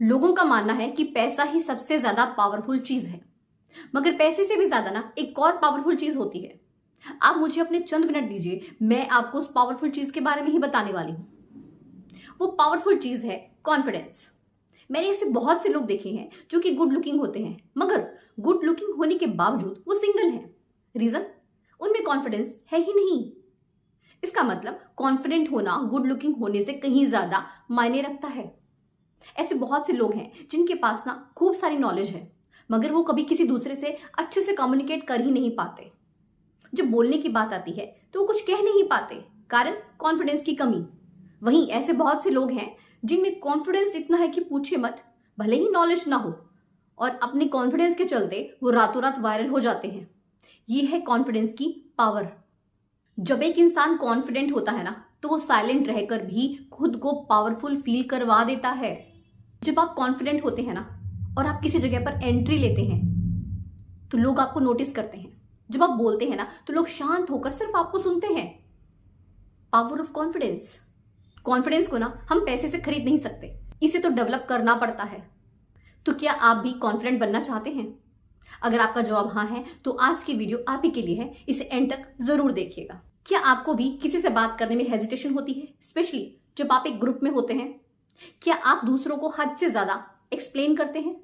लोगों का मानना है कि पैसा ही सबसे ज्यादा पावरफुल चीज है, मगर पैसे से भी ज्यादा ना एक और पावरफुल चीज होती है। आप मुझे अपने चंद मिनट दीजिए, मैं आपको उस पावरफुल चीज के बारे में ही बताने वाली हूं। वो पावरफुल चीज है कॉन्फिडेंस। मैंने ऐसे बहुत से लोग देखे हैं जो कि गुड लुकिंग होते हैं, मगर गुड लुकिंग होने के बावजूद वो सिंगल हैं। रीजन, उनमें कॉन्फिडेंस है ही नहीं। इसका मतलब कॉन्फिडेंट होना गुड लुकिंग होने से कहीं ज्यादा मायने रखता है। ऐसे बहुत से लोग हैं जिनके पास ना खूब सारी नॉलेज है, मगर वो कभी किसी दूसरे से अच्छे से कम्युनिकेट कर ही नहीं पाते। जब बोलने की बात आती है तो वो कुछ कह नहीं पाते, कारण कॉन्फिडेंस की कमी। वहीं ऐसे बहुत से लोग हैं जिनमें कॉन्फिडेंस इतना है कि पूछे मत, भले ही नॉलेज ना हो, और अपने कॉन्फिडेंस के चलते वो रातों रात वायरल हो जाते हैं। ये है कॉन्फिडेंस की पावर। जब एक इंसान कॉन्फिडेंट होता है ना, तो वो साइलेंट रहकर भी खुद को पावरफुल फील करवा देता है। जब आप कॉन्फिडेंट होते हैं ना और आप किसी जगह पर एंट्री लेते हैं तो लोग आपको नोटिस करते हैं। जब आप बोलते हैं ना तो लोग शांत होकर सिर्फ आपको सुनते हैं। Power of confidence. कॉन्फिडेंस को ना हम पैसे से खरीद नहीं सकते, इसे तो डेवलप करना पड़ता है। तो क्या आप भी कॉन्फिडेंट बनना चाहते हैं? अगर आपका जवाब हाँ है तो आज की वीडियो आप ही के लिए है, इसे एंड तक जरूर देखिएगा। क्या आपको भी किसी से बात करने में हेजिटेशन होती है, स्पेशली जब आप एक ग्रुप में होते हैं? क्या आप दूसरों को हद से ज्यादा एक्सप्लेन करते हैं?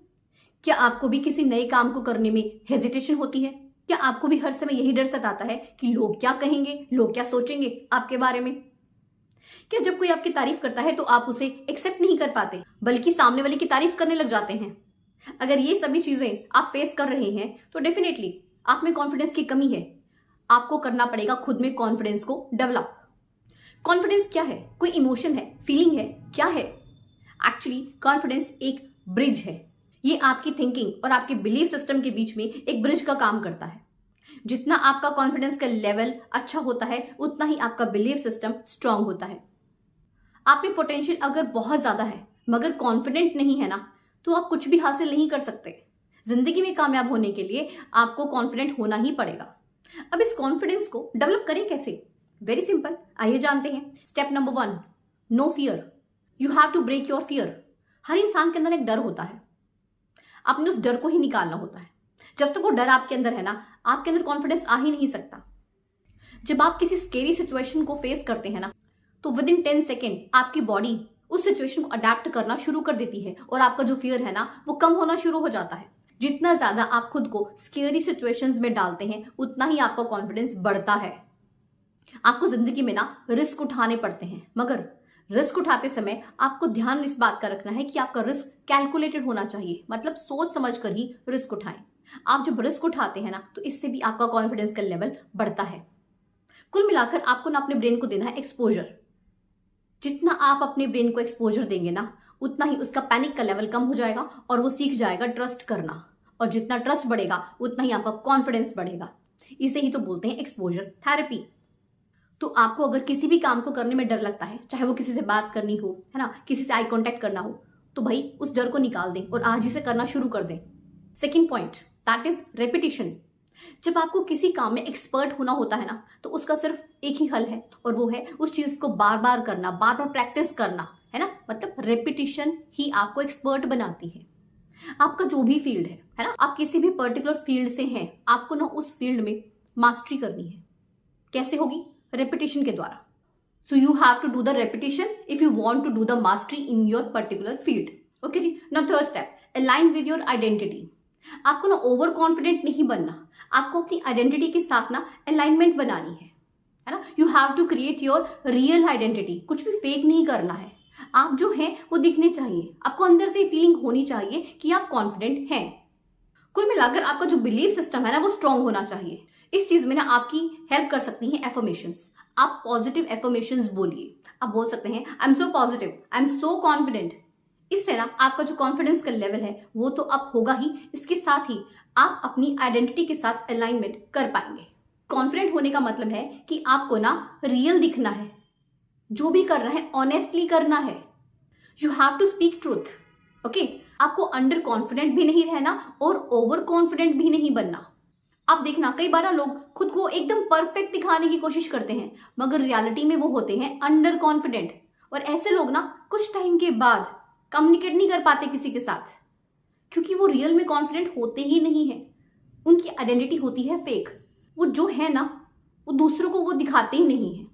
क्या आपको भी किसी नए काम को करने में हेजिटेशन होती है? क्या आपको भी हर समय यही डर सताता है कि लोग क्या कहेंगे, लोग क्या सोचेंगे आपके बारे में? क्या जब कोई आपकी तारीफ करता है तो आप उसे एक्सेप्ट नहीं कर पाते, बल्कि सामने वाले की तारीफ करने लग जाते हैं? अगर ये सभी चीजें आप फेस कर रहे हैं तो डेफिनेटली आप में कॉन्फिडेंस की कमी है। आपको करना पड़ेगा खुद में कॉन्फिडेंस को डेवलप। कॉन्फिडेंस क्या है? कोई इमोशन है, फीलिंग है, क्या है? एक्चुअली कॉन्फिडेंस एक ब्रिज है। ये आपकी थिंकिंग और आपके बिलीफ सिस्टम के बीच में एक ब्रिज का काम करता है। जितना आपका कॉन्फिडेंस का लेवल अच्छा होता है, उतना ही आपका बिलीफ सिस्टम स्ट्रांग होता है। आप में पोटेंशियल अगर बहुत ज्यादा है मगर कॉन्फिडेंट नहीं है ना, तो आप कुछ भी हासिल नहीं कर सकते। जिंदगी में कामयाब होने के लिए आपको कॉन्फिडेंट होना ही पड़ेगा। अब इस कॉन्फिडेंस को डेवलप करें कैसे? वेरी सिंपल, आइए जानते हैं। Step number 1, no fear. You have to break your fear. हर इंसान के अंदर एक डर होता है, आपने उस डर को ही निकालना होता है। जब तक वो डर आपके अंदर है ना, आपके अंदर कॉन्फिडेंस आ ही नहीं सकता। जब आप किसी स्केरी सिचुएशन को फेस करते हैं ना, तो विद इन 10 सेकेंड आपकी बॉडी उस सिचुएशन को अडेप्ट करना शुरू कर देती है और आपका जो फियर है ना, वो कम होना शुरू हो जाता है। जितना ज्यादा आप खुद को स्केरी सिचुएशंस में डालते हैं, उतना ही आपका कॉन्फिडेंस बढ़ता है। आपको जिंदगी में ना रिस्क उठाने पड़ते हैं, मगर रिस्क उठाते समय आपको ध्यान इस बात का रखना है कि आपका रिस्क कैलकुलेटेड होना चाहिए, मतलब सोच समझ कर ही रिस्क उठाएं। आप जब रिस्क उठाते हैं ना, तो इससे भी आपका कॉन्फिडेंस का लेवल बढ़ता है। कुल मिलाकर आपको ना अपने ब्रेन को देना है एक्सपोजर। जितना आप अपने ब्रेन को एक्सपोजर देंगे ना, उतना ही उसका पैनिक का लेवल कम हो जाएगा और वो सीख जाएगा ट्रस्ट करना। और जितना ट्रस्ट बढ़ेगा उतना ही आपका कॉन्फिडेंस बढ़ेगा। इसे ही तो बोलते हैं एक्सपोजर थेरेपी। तो आपको अगर किसी भी काम को करने में डर लगता है, चाहे वो किसी से बात करनी हो, है ना, किसी से आई कांटेक्ट करना हो, तो भाई उस डर को निकाल दें और आज ही से करना शुरू कर दें। Second point, that is repetition. जब आपको किसी काम में एक्सपर्ट होना होता है ना, तो उसका सिर्फ एक ही हल है, और वो है उस चीज को बार बार करना, बार बार प्रैक्टिस करना, है ना। मतलब रेपिटेशन ही आपको एक्सपर्ट बनाती है। आपका जो भी फील्ड है ना, आप किसी भी पर्टिकुलर फील्ड से हैं, आपको ना उस फील्ड में मास्टरी करनी है। कैसे होगी? रेपिटेशन के द्वारा। So you have to do the repetition if you want to do the mastery in your particular field. Okay जी। Now third step, align with your identity. आपको ना ओवर कॉन्फिडेंट नहीं बनना, आपको अपनी आइडेंटिटी के साथ ना अलाइनमेंट बनानी है ना। You have to create your real identity. कुछ भी फेक नहीं करना है। आप जो हैं वो दिखने चाहिए। आपको अंदर से फीलिंग होनी चाहिए कि आप कॉन्फिडेंट हैं। कुल मिलाकर आपका जो बिलीफ सिस्टम है ना, वो स्ट्रांग होना चाहिए। इस चीज में ना आपकी हेल्प कर सकती हैं एफर्मेशंस। आप पॉजिटिव एफर्मेशंस बोलिए। आप बोल सकते हैं, I am so positive, I am so confident. इससे ना आपका जो कॉन्फिडेंस का लेवल है वो तो अप होगा ही, इसके साथ ही आप अपनी आइडेंटिटी के साथ अलाइनमेंट कर पाएंगे। कॉन्फिडेंट होने का मतलब है कि आपको ना रियल दिखना है, जो भी कर रहे हैं ऑनेस्टली करना है। You have to speak truth. Okay. आपको अंडर कॉन्फिडेंट भी नहीं रहना और ओवर कॉन्फिडेंट भी नहीं बनना। आप देखना, कई बार लोग खुद को एकदम परफेक्ट दिखाने की कोशिश करते हैं, मगर रियलिटी में वो होते हैं अंडर कॉन्फिडेंट। और ऐसे लोग ना कुछ टाइम के बाद कम्युनिकेट नहीं कर पाते किसी के साथ, क्योंकि वो रियल में कॉन्फिडेंट होते ही नहीं है। उनकी आइडेंटिटी होती है फेक। वो जो है ना, वो दूसरों को वो दिखाते ही नहीं है।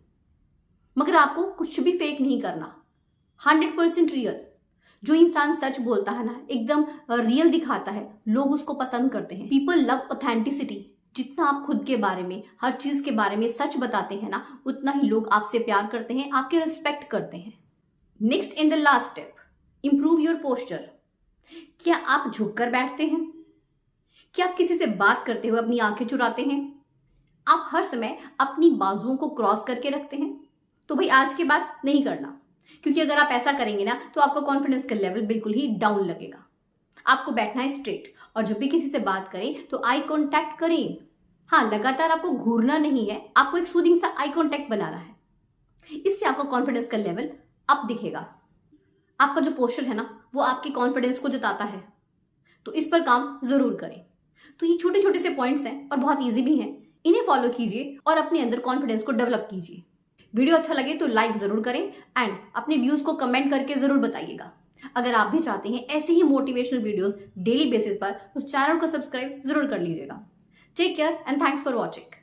मगर आपको कुछ भी फेक नहीं करना, 100% रियल। जो इंसान सच बोलता है ना, एकदम रियल दिखाता है, लोग उसको पसंद करते हैं। People love authenticity. जितना आप खुद के बारे में, हर चीज के बारे में सच बताते हैं ना, उतना ही लोग आपसे प्यार करते हैं, आपके रिस्पेक्ट करते हैं। Next in the last step, improve your posture. क्या आप झुककर बैठते हैं? क्या आप किसी से बात करते हुए अपनी आंखें चुराते हैं? आप हर समय अपनी बाजुओं को क्रॉस करके रखते हैं? तो भाई आज के बाद नहीं करना, क्योंकि अगर आप ऐसा करेंगे ना तो आपका कॉन्फिडेंस का लेवल बिल्कुल ही डाउन लगेगा। आपको बैठना है स्ट्रेट, और जब भी किसी से बात करें तो आई कांटेक्ट करें। हाँ, लगातार आपको घूरना नहीं है, आपको एक सूदिंग सा आई कांटेक्ट बनाना है। इससे आपका कॉन्फिडेंस का लेवल अप दिखेगा। आपका जो पोस्चर है ना, वो आपके कॉन्फिडेंस को जताता है, तो इस पर काम जरूर करें। तो ये छोटे छोटे से पॉइंट्स हैं और बहुत ईजी भी हैं, इन्हें फॉलो कीजिए और अपने अंदर कॉन्फिडेंस को डेवलप कीजिए। वीडियो अच्छा लगे तो लाइक जरूर करें एंड अपने व्यूज को कमेंट करके जरूर बताइएगा। अगर आप भी चाहते हैं ऐसी ही मोटिवेशनल वीडियोस डेली बेसिस पर, तो चैनल को सब्सक्राइब जरूर कर लीजिएगा। Take care and thanks for watching.